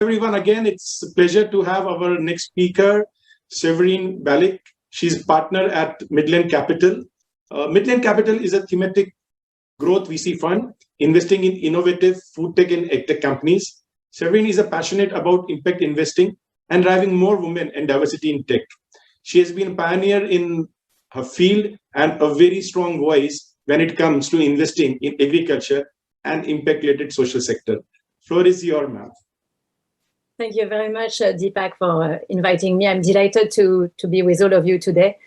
Everyone, again, it's a pleasure to have our next speaker, Severine Balick. She's partner at Middleland Capital. Middleland Capital is a thematic growth VC fund investing in innovative food tech and edtech companies. Severine is a passionate about impact investing and driving more women and diversity in tech. She has been a pioneer in her field and a very strong voice when it comes to investing in agriculture and impact-related social sector. Floor is yours, ma'am. Thank you very much, Deepak, for inviting me. I'm delighted to be with all of you today.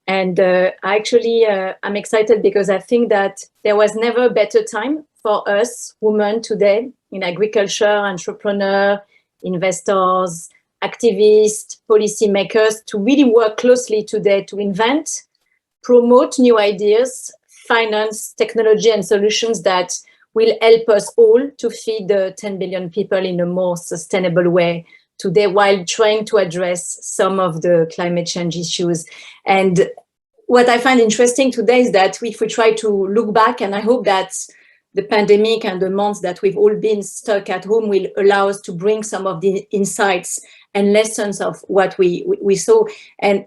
And I'm excited because I think that there was never a better time for us women today in agriculture, entrepreneurs, investors, activists, policymakers to really work closely today to invent, promote new ideas, finance technology and solutions that will help us all to feed the 10 billion people in a more sustainable way today while trying to address some of the climate change issues. And what I find interesting today is that if we try to look back, and I hope that the pandemic and the months that we've all been stuck at home will allow us to bring some of the insights and lessons of what we saw. And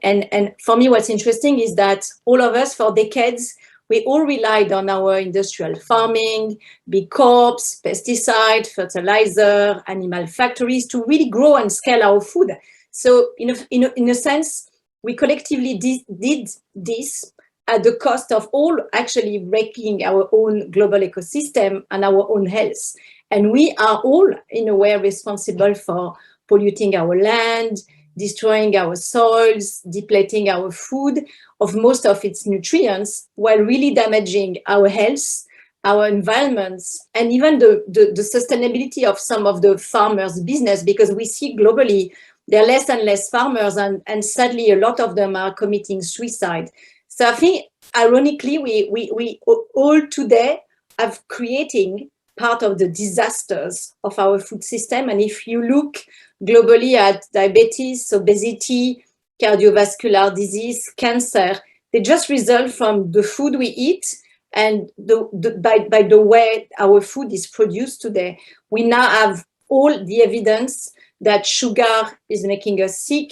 for me, what's interesting is that all of us for decades, we all relied on our industrial farming, big crops, pesticide, fertilizer, animal factories to really grow and scale our food. So in a sense, we collectively did this at the cost of all actually wrecking our own global ecosystem and our own health. And we are all, in a way, responsible for polluting our land, destroying our soils, depleting our food of most of its nutrients, while really damaging our health, our environments, and even the sustainability of some of the farmers' business, because we see globally there are less and less farmers, and sadly a lot of them are committing suicide. So I think, ironically, we all today are creating part of the disasters of our food system. And if you look globally at diabetes, obesity, cardiovascular disease, cancer, they just result from the food we eat and by the way our food is produced today. We now have all the evidence that sugar is making us sick,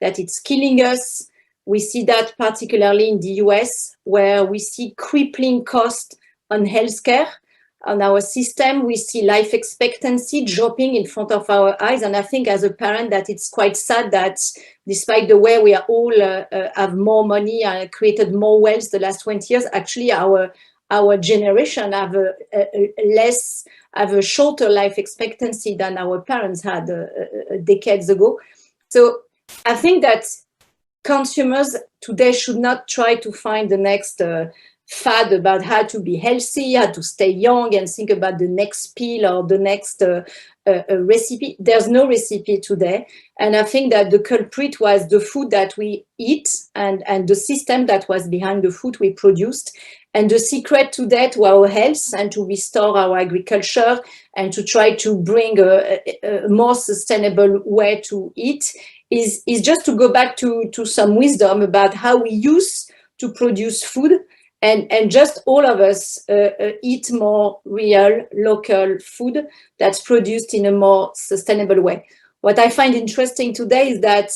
that it's killing us. We see that particularly in the US, where we see crippling cost on healthcare. On our system, we see life expectancy dropping in front of our eyes. And I think as a parent that it's quite sad that despite the way we are all have more money and created more wealth the last 20 years, actually our generation have a shorter life expectancy than our parents had decades ago. So I think that consumers today should not try to find the next fad about how to be healthy, how to stay young, and think about the next pill or the next recipe. There's no recipe today. And I think that the culprit was the food that we eat and the system that was behind the food we produced. And the secret today to our health and to restore our agriculture and to try to bring a more sustainable way to eat is just to go back to some wisdom about how we used to produce food. And just all of us eat more real, local food that's produced in a more sustainable way. What I find interesting today is that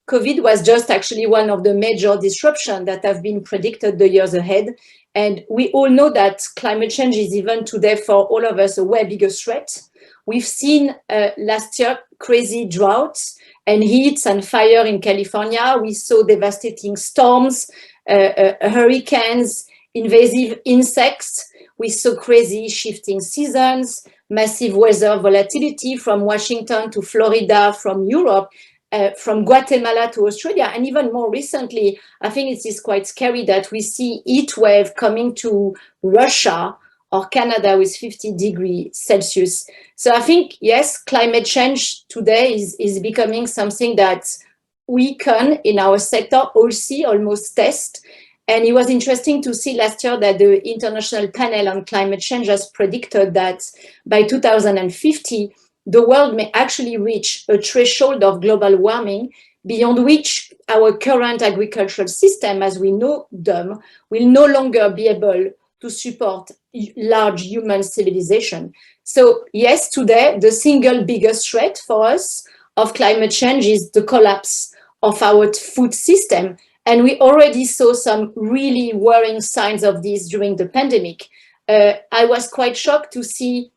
COVID was just actually one of the major disruptions that have been predicted the years ahead. And we all know that climate change is even today for all of us a way bigger threat. We've seen last year crazy droughts and heats and fire in California. We saw devastating storms, hurricanes, invasive insects. We saw crazy shifting seasons, massive weather volatility from Washington to Florida, from Europe, from Guatemala to Australia. And even more recently, I think it is quite scary that we see heat wave coming to Russia or Canada with 50 degrees Celsius. So I think, yes, climate change today is becoming something that we can, in our sector, all see, almost test. And it was interesting to see last year that the International Panel on Climate Change has predicted that by 2050, the world may actually reach a threshold of global warming beyond which our current agricultural system, as we know them, will no longer be able to support large human civilization. So yes, today, the single biggest threat for us of climate change is the collapse of our food system. And we already saw some really worrying signs of this during the pandemic. I was quite shocked to see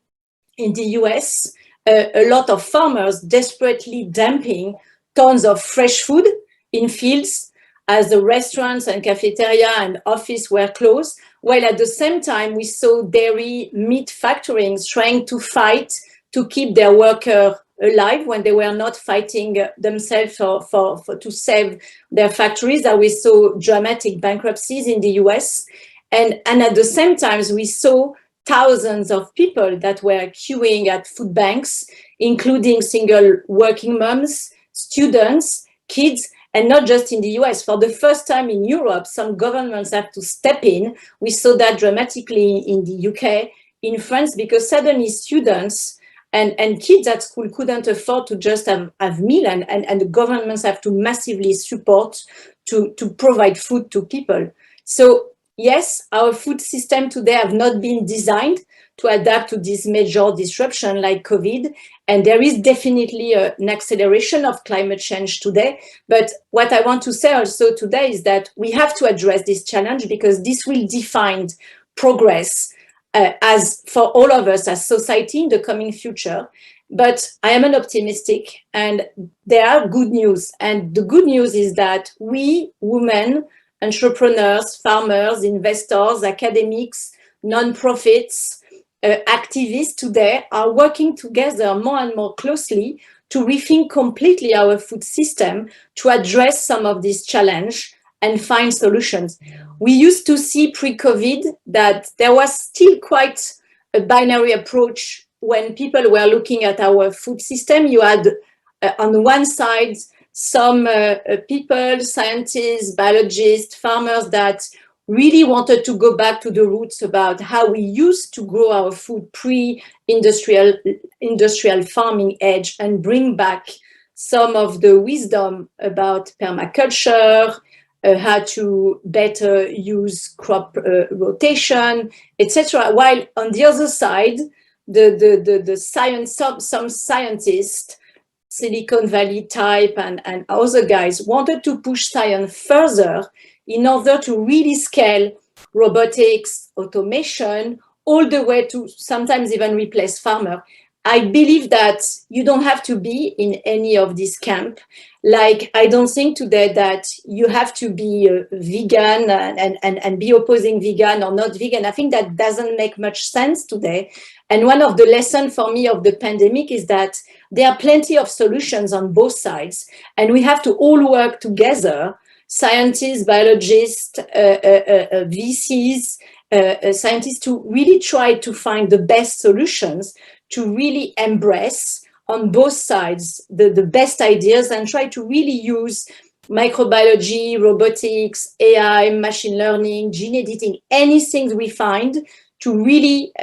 in the US a lot of farmers desperately dumping tons of fresh food in fields as the restaurants and cafeteria and office were closed, while at the same time we saw dairy meat factories trying to fight to keep their worker alive when they were not fighting themselves to save their factories. That we saw dramatic bankruptcies in the US. And at the same time, we saw thousands of people that were queuing at food banks, including single working moms, students, kids, and not just in the US. For the first time in Europe, some governments have to step in. We saw that dramatically in the UK, in France, because suddenly students and kids at school couldn't afford to just have meal, and the governments have to massively support to provide food to people. So yes, our food system today have not been designed to adapt to this major disruption like COVID. And there is definitely an acceleration of climate change today. But what I want to say also today is that we have to address this challenge, because this will define progress as for all of us as society in the coming future. But I am an optimistic, and there are good news. And the good news is that we, women, entrepreneurs, farmers, investors, academics, non-profits, activists today are working together more and more closely to rethink completely our food system to address some of these challenges and find solutions. We used to see pre-COVID that there was still quite a binary approach when people were looking at our food system. You had on one side some people, scientists, biologists, farmers that really wanted to go back to the roots about how we used to grow our food pre-industrial farming age, and bring back some of the wisdom about permaculture, how to better use crop rotation, etc. While on the other side, the science, some scientists, Silicon Valley type and other guys, wanted to push science further in order to really scale robotics, automation, all the way to sometimes even replace farmer. I believe that you don't have to be in any of this camp. Like, I don't think today that you have to be vegan and be opposing vegan or not vegan. I think that doesn't make much sense today. And one of the lessons for me of the pandemic is that there are plenty of solutions on both sides, and we have to all work together, scientists, biologists, VCs, scientists, to really try to find the best solutions, to really embrace on both sides the best ideas, and try to really use microbiology, robotics, AI, machine learning, gene editing, anything we find to really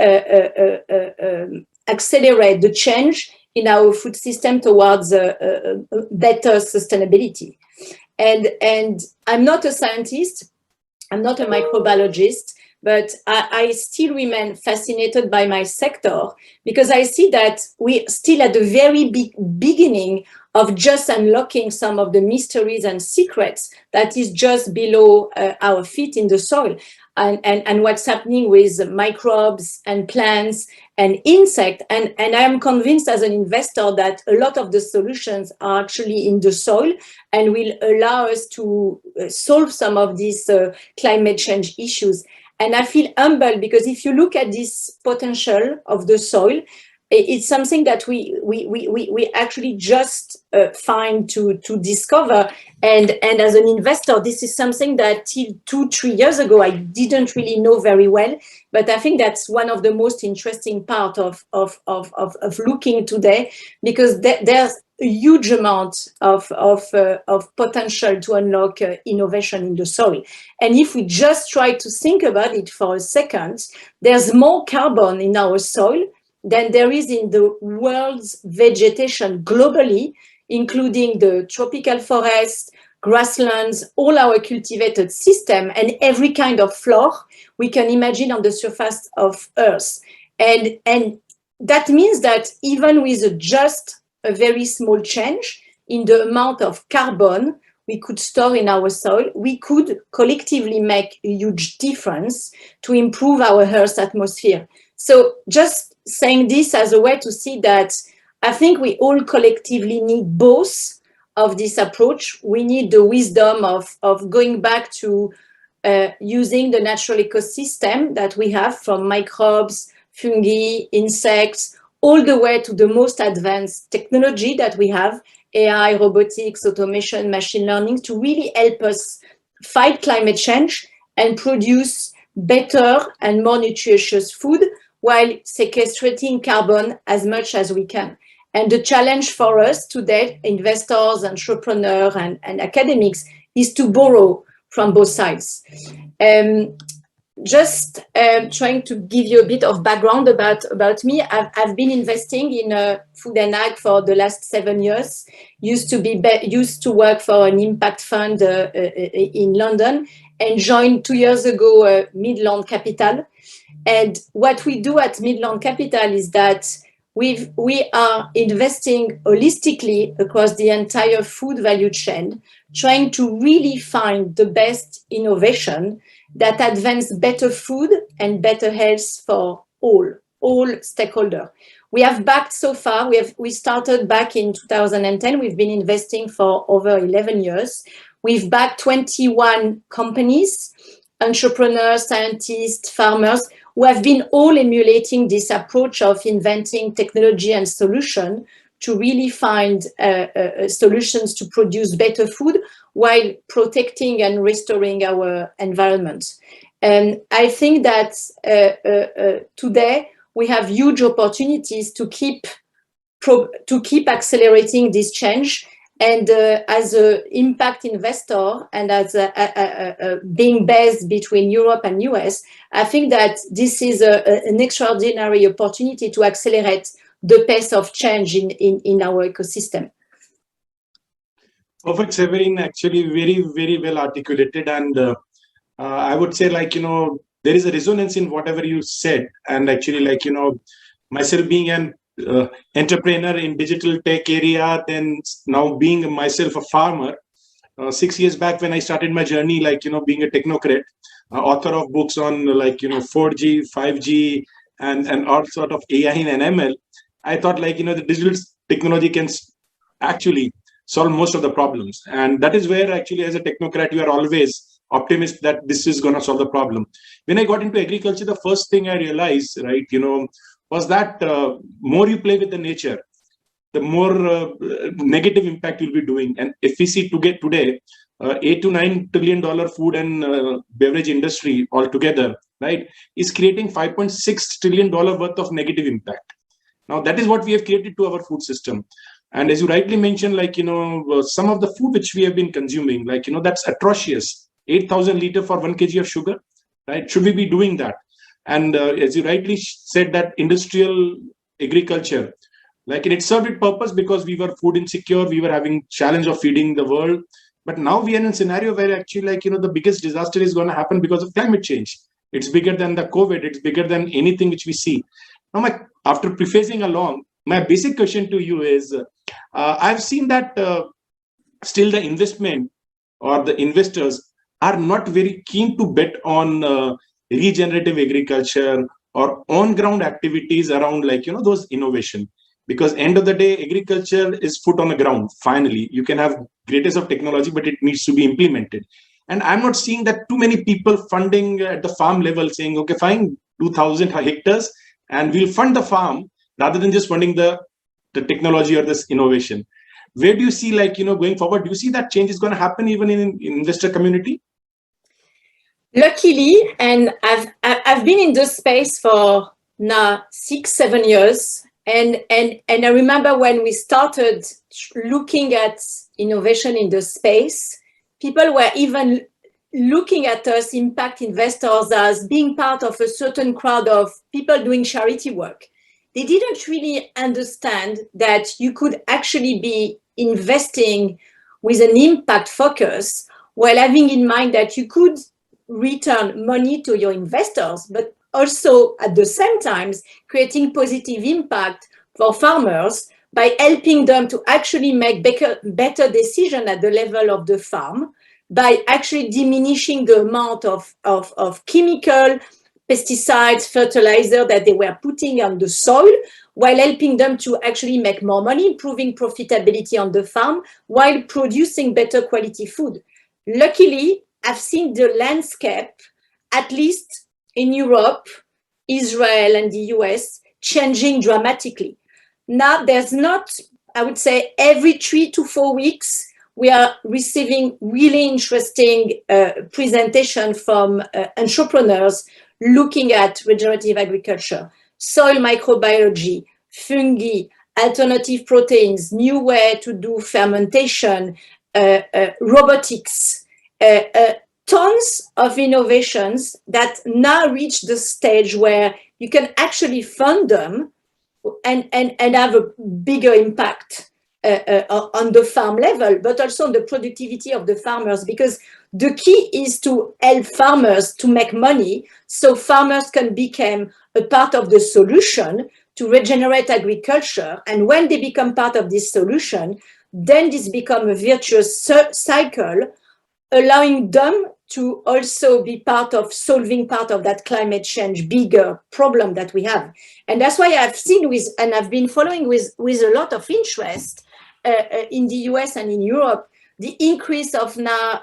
accelerate the change in our food system towards better sustainability. And I'm not a scientist, I'm not a microbiologist, but I still remain fascinated by my sector, because I see that we're still at the very beginning of just unlocking some of the mysteries and secrets that is just below our feet in the soil. And what's happening with microbes and plants and insects. And I am convinced as an investor that a lot of the solutions are actually in the soil and will allow us to solve some of these climate change issues. And I feel humbled, because if you look at this potential of the soil, it's something that we actually just find to discover. And as an investor, this is something that till 2-3 years ago, I didn't really know very well. But I think that's one of the most interesting part of looking today, because there's a huge amount of potential to unlock innovation in the soil. And if we just try to think about it for a second, there's more carbon in our soil than there is in the world's vegetation globally, including the tropical forests, grasslands, all our cultivated system, and every kind of flora we can imagine on the surface of Earth. And that means that even with just a very small change in the amount of carbon we could store in our soil, we could collectively make a huge difference to improve our Earth's atmosphere. So just saying this as a way to see that I think we all collectively need both of this approach. We need the wisdom of going back to using the natural ecosystem that we have, from microbes, fungi, insects, all the way to the most advanced technology that we have, AI, robotics, automation, machine learning, to really help us fight climate change and produce better and more nutritious food while sequestrating carbon as much as we can. And the challenge for us today, investors, entrepreneurs, and academics, is to borrow from both sides. Just trying to give you a bit of background about me. I've been investing in food and ag for the last 7 years. Used to work for an impact fund in London, and joined 2 years ago Middleland Capital. And what we do at Middleland Capital is that we are investing holistically across the entire food value chain, trying to really find the best innovation that advance better food and better health for all stakeholders. We have backed so far, we started back in 2010, we've been investing for over 11 years. We've backed 21 companies, entrepreneurs, scientists, farmers, who have been all emulating this approach of inventing technology and solution to really find solutions to produce better food while protecting and restoring our environment. And I think that today we have huge opportunities to keep accelerating this change. And as an impact investor and as being based between Europe and US, I think that this is an extraordinary opportunity to accelerate the pace of change in our ecosystem. Perfect, Severine. Actually, very, very well articulated. And I would say, there is a resonance in whatever you said. And actually, myself being an entrepreneur in digital tech area, then now being myself a farmer, 6 years back when I started my journey, being a technocrat, author of books on 4G, 5G, and all sort of AI and ML, I thought the digital technology can actually solve most of the problems. And that is where actually as a technocrat, you are always optimistic that this is going to solve the problem. When I got into agriculture, the first thing I realized, was that more you play with the nature, the more negative impact you'll be doing. And if we see today, $8 to $9 trillion food and beverage industry altogether, is creating $5.6 trillion worth of negative impact. Now, that is what we have created to our food system. And as you rightly mentioned, some of the food which we have been consuming, that's atrocious. 8,000 liters for 1 kg of sugar, right? Should we be doing that? And as you rightly said, that industrial agriculture, it served its purpose because we were food insecure, we were having challenge of feeding the world. But now we are in a scenario where actually, the biggest disaster is going to happen because of climate change. It's bigger than the COVID. It's bigger than anything which we see. Now, after prefacing along, my basic question to you is, I've seen that still the investment or the investors are not very keen to bet on regenerative agriculture or on-ground activities around those innovation, because end of the day, agriculture is foot on the ground. Finally, you can have greatest of technology, but it needs to be implemented. And I'm not seeing that too many people funding at the farm level saying, okay, fine, 2,000 hectares and we'll fund the farm rather than just funding the technology or this innovation. Where do you see going forward? Do you see that change is going to happen even in investor community? Luckily, and I've been in this space for now 6-7 years, and I remember when we started looking at innovation in the space, people were even looking at us, impact investors, as being part of a certain crowd of people doing charity work. They didn't really understand that you could actually be investing with an impact focus while having in mind that you could return money to your investors, but also at the same time creating positive impact for farmers by helping them to actually make better decisions at the level of the farm, by actually diminishing the amount of chemical, pesticides, fertilizer that they were putting on the soil, while helping them to actually make more money, improving profitability on the farm, while producing better quality food. Luckily, I've seen the landscape, at least in Europe, Israel, and the US, changing dramatically. Now, there's not, I would say, every 3 to 4 weeks, we are receiving really interesting presentation from entrepreneurs looking at regenerative agriculture, soil microbiology, fungi, alternative proteins, new way to do fermentation, robotics, tons of innovations that now reach the stage where you can actually fund them and have a bigger impact on the farm level, but also on the productivity of the farmers, because the key is to help farmers to make money so farmers can become a part of the solution to regenerate agriculture. And when they become part of this solution, then this becomes a virtuous cycle, allowing them to also be part of solving part of that climate change bigger problem that we have. And that's why I've seen and I've been following with a lot of interest in the US and in Europe, the increase of now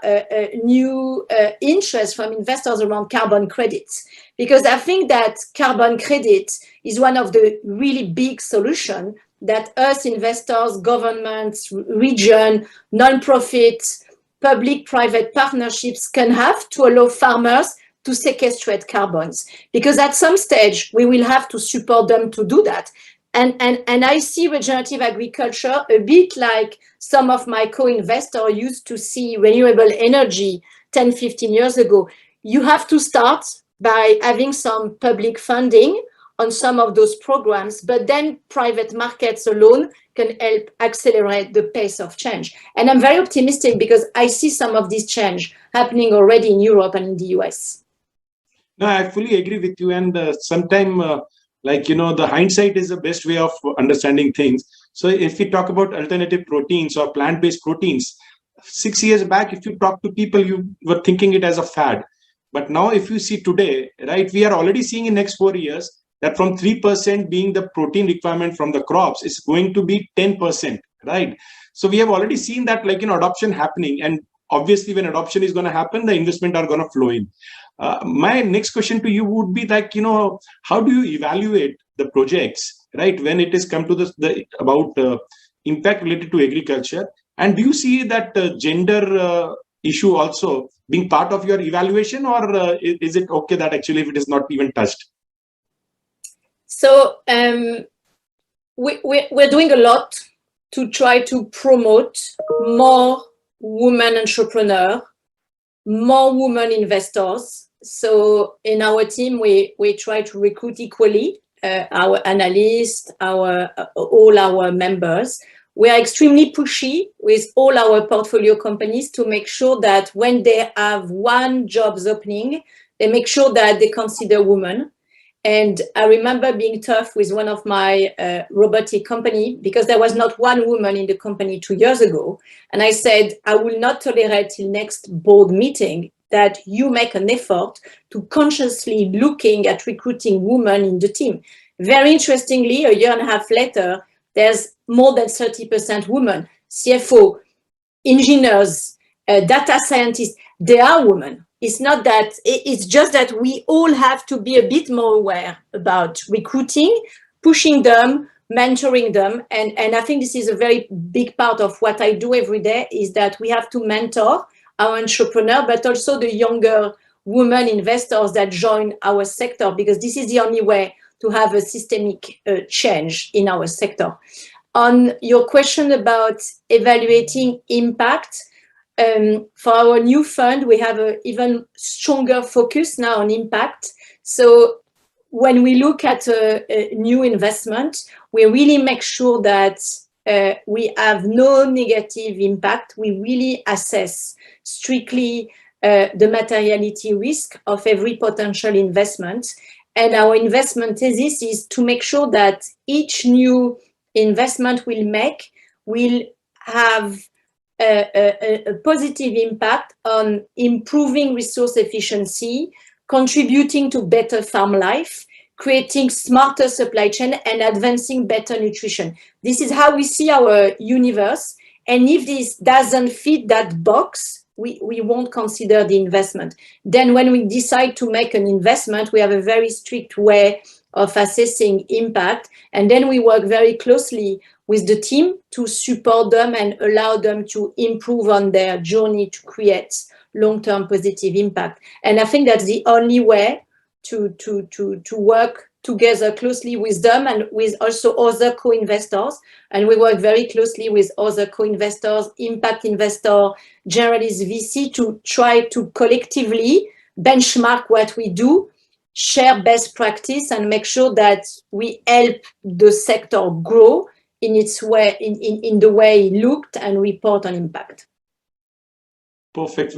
new interest from investors around carbon credits. Because I think that carbon credit is one of the really big solutions that us investors, governments, region, non-profits, public-private partnerships can have to allow farmers to sequestrate carbons. Because at some stage, we will have to support them to do that. And I see regenerative agriculture a bit like some of my co-investors used to see renewable energy 10, 15 years ago. You have to start by having some public funding on some of those programs, but then private markets alone can help accelerate the pace of change. And I'm very optimistic because I see some of this change happening already in Europe and in the US. No, I fully agree with you. And sometimes, the hindsight is the best way of understanding things. So if we talk about alternative proteins or plant-based proteins, 6 years back, if you talk to people, you were thinking it as a fad. But now if you see today, right, we are already seeing in next 4 years that from 3% being the protein requirement from the crops is going to be 10%, right? So we have already seen that adoption happening. And obviously when adoption is going to happen, the investment are going to flow in. My next question to you would be how do you evaluate the projects, right, when it is come to about impact related to agriculture? And do you see that gender issue also being part of your evaluation, or is it okay that actually if it is not even touched? So we're doing a lot to try to promote more women entrepreneurs, more women investors. So in our team, we try to recruit equally our analysts, all our members. We are extremely pushy with all our portfolio companies to make sure that when they have one jobs opening, they make sure that they consider women. And I remember being tough with one of my robotic company because there was not one woman in the company 2 years ago. And I said, I will not tolerate till next board meeting that you make an effort to consciously looking at recruiting women in the team. Very interestingly, a year and a half later, there's more than 30% women, CFO, engineers, data scientists, they are women. It's not that, it's just that we all have to be a bit more aware about recruiting, pushing them, mentoring them. And I think this is a very big part of what I do every day is that we have to mentor our entrepreneur, but also the younger women investors that join our sector, because this is the only way to have a systemic change in our sector. On your question about evaluating impact, for our new fund, we have an even stronger focus now on impact. So when we look at a new investment, we really make sure that we have no negative impact. We really assess strictly the materiality risk of every potential investment. And our investment thesis is to make sure that each new investment we'll make will have a positive impact on improving resource efficiency, contributing to better farm life, creating smarter supply chain, and advancing better nutrition. This is how we see our universe. And if this doesn't fit that box, we won't consider the investment. Then when we decide to make an investment, we have a very strict way of assessing impact. And then we work very closely with the team to support them and allow them to improve on their journey to create long-term positive impact. And I think that's the only way to work together closely with them and with also other co-investors. And we work very closely with other co-investors, impact investor, generalist VC, to try to collectively benchmark what we do, share best practice, and make sure that we help the sector grow in its way, in the way it looked, and report on impact. Perfect.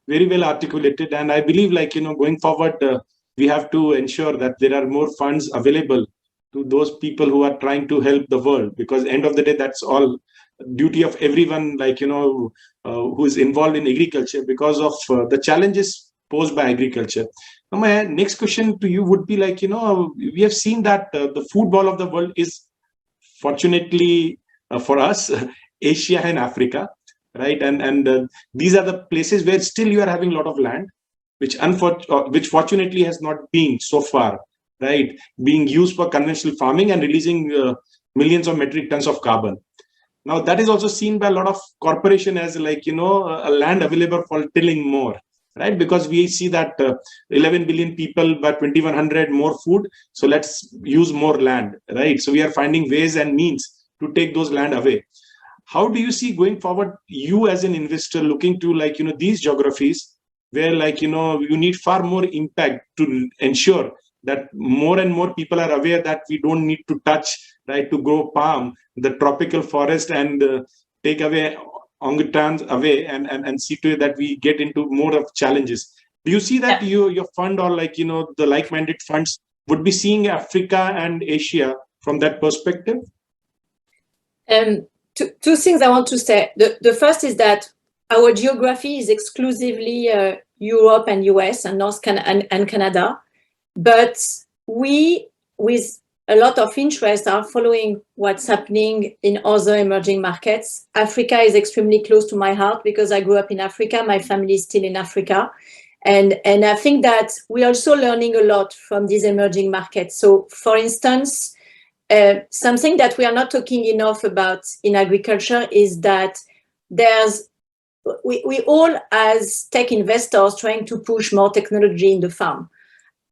Very well articulated. And I believe, going forward, we have to ensure that there are more funds available to those people who are trying to help the world, because end of the day, that's all duty of everyone, who is involved in agriculture, because of the challenges posed by agriculture. Now, my next question to you would be we have seen that the food ball of the world is, fortunately for us, Asia and Africa, right? And these are the places where still you are having a lot of land, which fortunately has not been so far, right, being used for conventional farming and releasing millions of metric tons of carbon. Now, that is also seen by a lot of corporation as a land available for tilling more, right? Because we see that 11 billion people by 2100, more food. So let's use more land, right? So we are finding ways and means to take those land away. How do you see going forward, you as an investor looking to these geographies where you need far more impact to ensure that more and more people are aware that we don't need to touch, right, to grow palm, the tropical forest, and take away orangutans away, and see to it that we get into more of challenges. Do you see that your fund, or the like-minded funds, would be seeing Africa and Asia from that perspective? Two things I want to say. The first is that our geography is exclusively Europe and US and and Canada, but we, with a lot of interest, are following what's happening in other emerging markets. Africa is extremely close to my heart because I grew up in Africa. My family is still in Africa. And I think that we're also learning a lot from these emerging markets. So, for instance, something that we are not talking enough about in agriculture is that we all, as tech investors, trying to push more technology in the farm.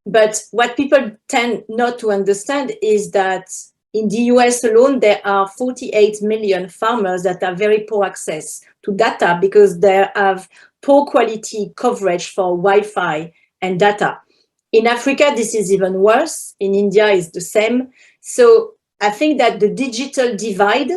But what people tend not to understand is that in the US alone, there are 48 million farmers that have very poor access to data because they have poor quality coverage for Wi-Fi and data. In Africa, this is even worse. In India, it's the same. So I think that the digital divide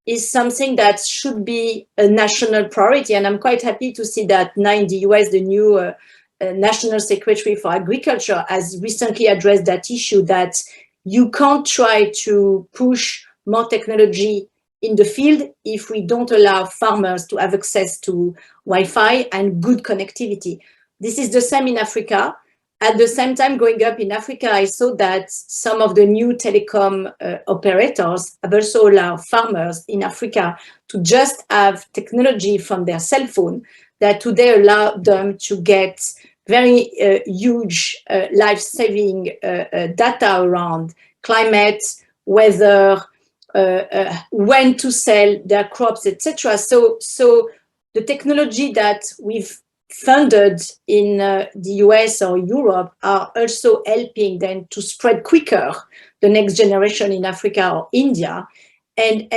is something that should be a national priority. And I'm quite happy to see that now in the US, the new National Secretary for Agriculture has recently addressed that issue, that you can't try to push more technology in the field if we don't allow farmers to have access to Wi-Fi and good connectivity. This is the same in Africa. At the same time, growing up in Africa, I saw that some of the new telecom operators have also allowed farmers in Africa to just have technology from their cell phone that today allow them to get very huge life-saving data around climate, weather, when to sell their crops, etc. So the technology that we've funded in the US or Europe are also helping them to spread quicker the next generation in Africa or India. And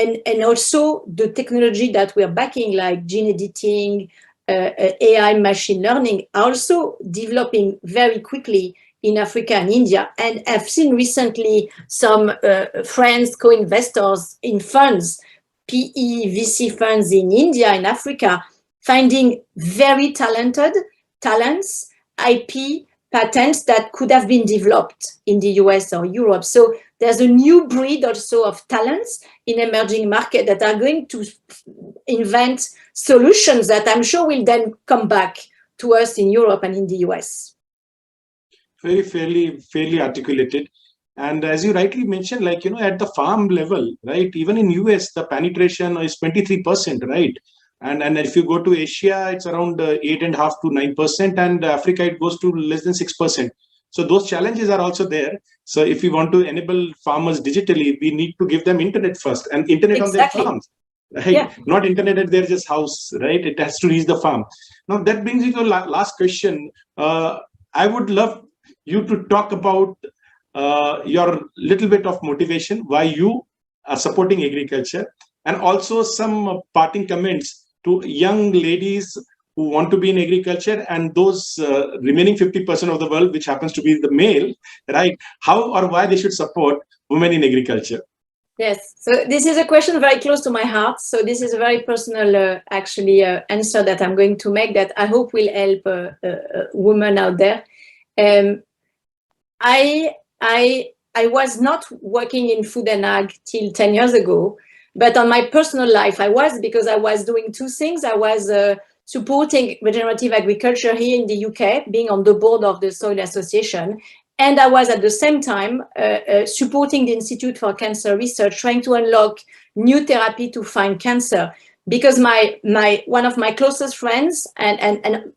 also the technology that we're backing, like gene editing, AI, machine learning, are also developing very quickly in Africa and India. And I've seen recently some friends, co-investors in funds, PE, VC funds in India and Africa, finding very talented talents, IP, patents that could have been developed in the US or Europe. So there's a new breed also of talents in emerging markets that are going to invent solutions that I'm sure will then come back to us in Europe and in the US. Very fairly articulated. And as you rightly mentioned, like, at the farm level, right, even in US, the penetration is 23%, right? And if you go to Asia, it's around 8.5 to 9%, and Africa, it goes to less than 6%. So those challenges are also there. So if we want to enable farmers digitally, we need to give them internet first, and internet Exactly. on their farms, right? Yeah. Not internet at their just house, right? It has to reach the farm. Now that brings me to the last question. I would love you to talk about your little bit of motivation, why you are supporting agriculture, and also some parting comments to young ladies who want to be in agriculture and those remaining 50% of the world, which happens to be the male, right? How or why they should support women in agriculture. Yes, so this is a question very close to my heart. So this is a very personal, answer that I'm going to make that I hope will help women out there. I was not working in food and ag till 10 years ago, but on my personal life, I was, because I was doing two things. I was supporting regenerative agriculture here in the UK, being on the board of the Soil Association. And I was at the same time supporting the Institute for Cancer Research, trying to unlock new therapy to find cancer. Because one of my closest friends and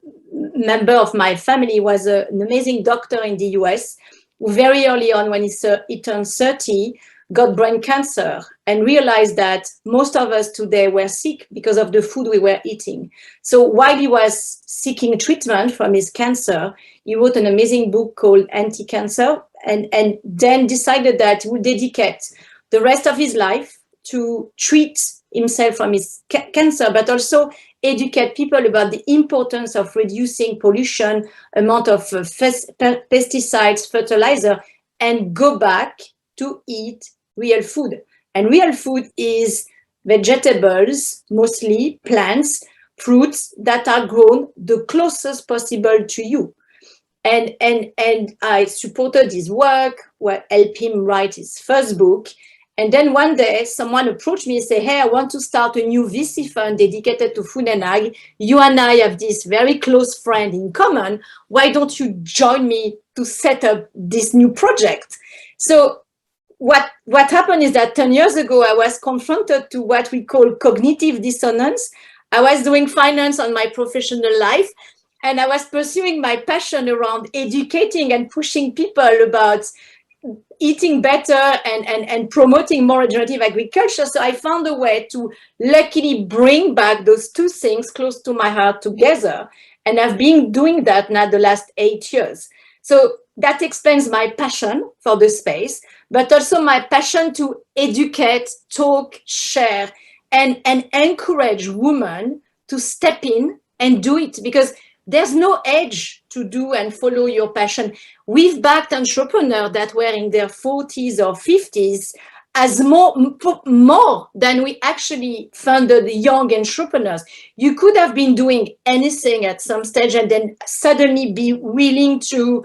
member of my family was an amazing doctor in the US, who very early on, when he turned 30, got brain cancer and realized that most of us today were sick because of the food we were eating. So while he was seeking treatment from his cancer, he wrote an amazing book called Anti-Cancer, and then decided that he would dedicate the rest of his life to treat himself from his cancer, but also educate people about the importance of reducing pollution, amount of pesticides, fertilizer, and go back to eat real food. And real food is vegetables, mostly plants, fruits that are grown the closest possible to you. And I supported his work, helped him write his first book. And then one day, someone approached me and said, hey, I want to start a new VC fund dedicated to food and ag. You and I have this very close friend in common. Why don't you join me to set up this new project? So what happened is that 10 years ago, I was confronted to what we call cognitive dissonance. I was doing finance on my professional life, and I was pursuing my passion around educating and pushing people about eating better and promoting more regenerative agriculture. So I found a way to luckily bring back those two things close to my heart together. And I've been doing that now the last 8 years. So that explains my passion for the space, but also my passion to educate, talk, share, and encourage women to step in and do it, because there's no age to do and follow your passion. We've backed entrepreneurs that were in their 40s or 50s as more than we actually funded young entrepreneurs. You could have been doing anything at some stage and then suddenly be willing to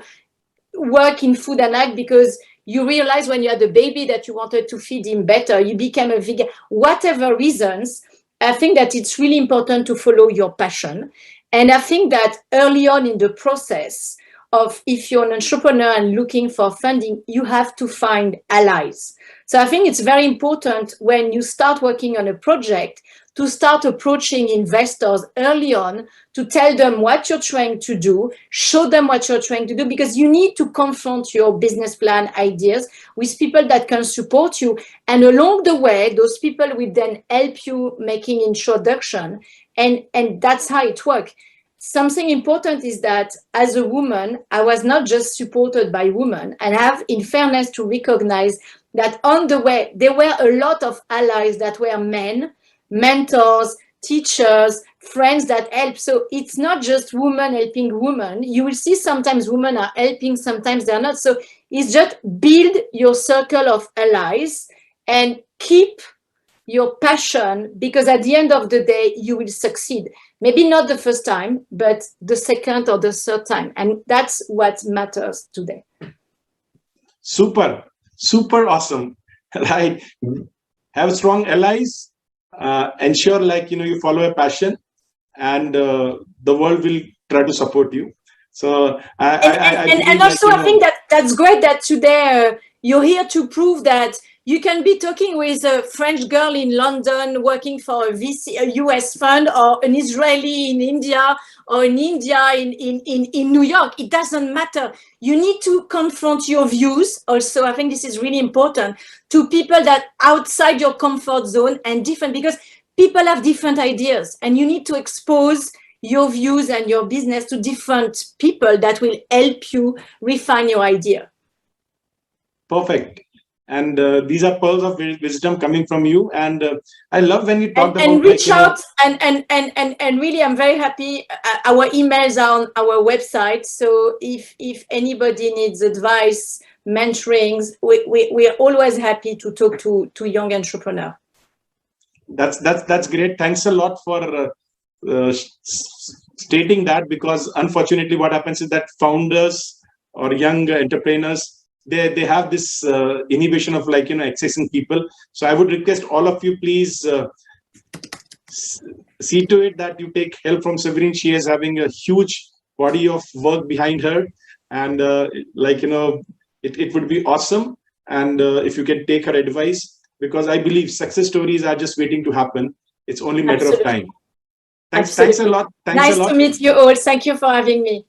work in food and ag because you realize when you had a baby that you wanted to feed him better, you became a vegan, whatever reasons. I think that it's really important to follow your passion. And I think that early on in the process of, if you're an entrepreneur and looking for funding, you have to find allies. So I think it's very important when you start working on a project to start approaching investors early on, to tell them what you're trying to do, show them what you're trying to do, because you need to confront your business plan ideas with people that can support you. And along the way, those people will then help you making introduction. And that's how it works. Something important is that as a woman, I was not just supported by women, and I have, in fairness, to recognize that on the way, there were a lot of allies that were men, mentors, teachers, friends that help. So it's not just women helping women. You will see sometimes women are helping, sometimes they're not. So it's just build your circle of allies and keep your passion, because at the end of the day, you will succeed. Maybe not the first time, but the second or the third time. And that's what matters today. Super, super awesome. Right. Have strong allies, ensure you follow a passion, and the world will try to support you. So and also I think that's great that today you're here to prove that you can be talking with a French girl in London working for a US fund, or an Israeli in India, or an India in New York. It doesn't matter. You need to confront your views. Also, I think this is really important to people that outside your comfort zone and different, because people have different ideas, and you need to expose your views and your business to different people that will help you refine your idea. Perfect. And these are pearls of wisdom coming from you. And I love when you talked about and reach out and really, I'm very happy. Our emails are on our website. So if anybody needs advice, mentorings, we are always happy to talk to young entrepreneurs. That's great. Thanks a lot for stating that, because unfortunately what happens is that founders or young entrepreneurs, they have this inhibition of accessing people. So I would request all of you, please see to it that you take help from Severine. She is having a huge body of work behind her, and it would be awesome. And if you can take her advice, because I believe success stories are just waiting to happen. It's only a matter of time. Thanks a lot. Nice to meet you all. Thank you for having me.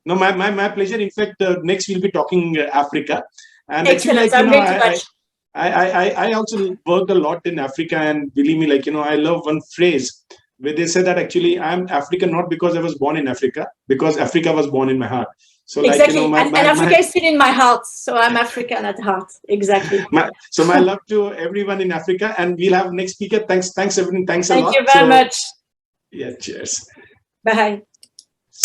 No, my pleasure. In fact, next we'll be talking Africa. And excellent. actually, I also worked a lot in Africa, and believe me, I love one phrase where they say that actually I'm African not because I was born in Africa, because Africa was born in my heart. So exactly, and Africa is still in my heart, so I'm African at heart. Exactly. So my love to everyone in Africa, and we'll have next speaker. Thanks, Severine. Thanks a lot. Thank you very much. Yeah, cheers. Bye.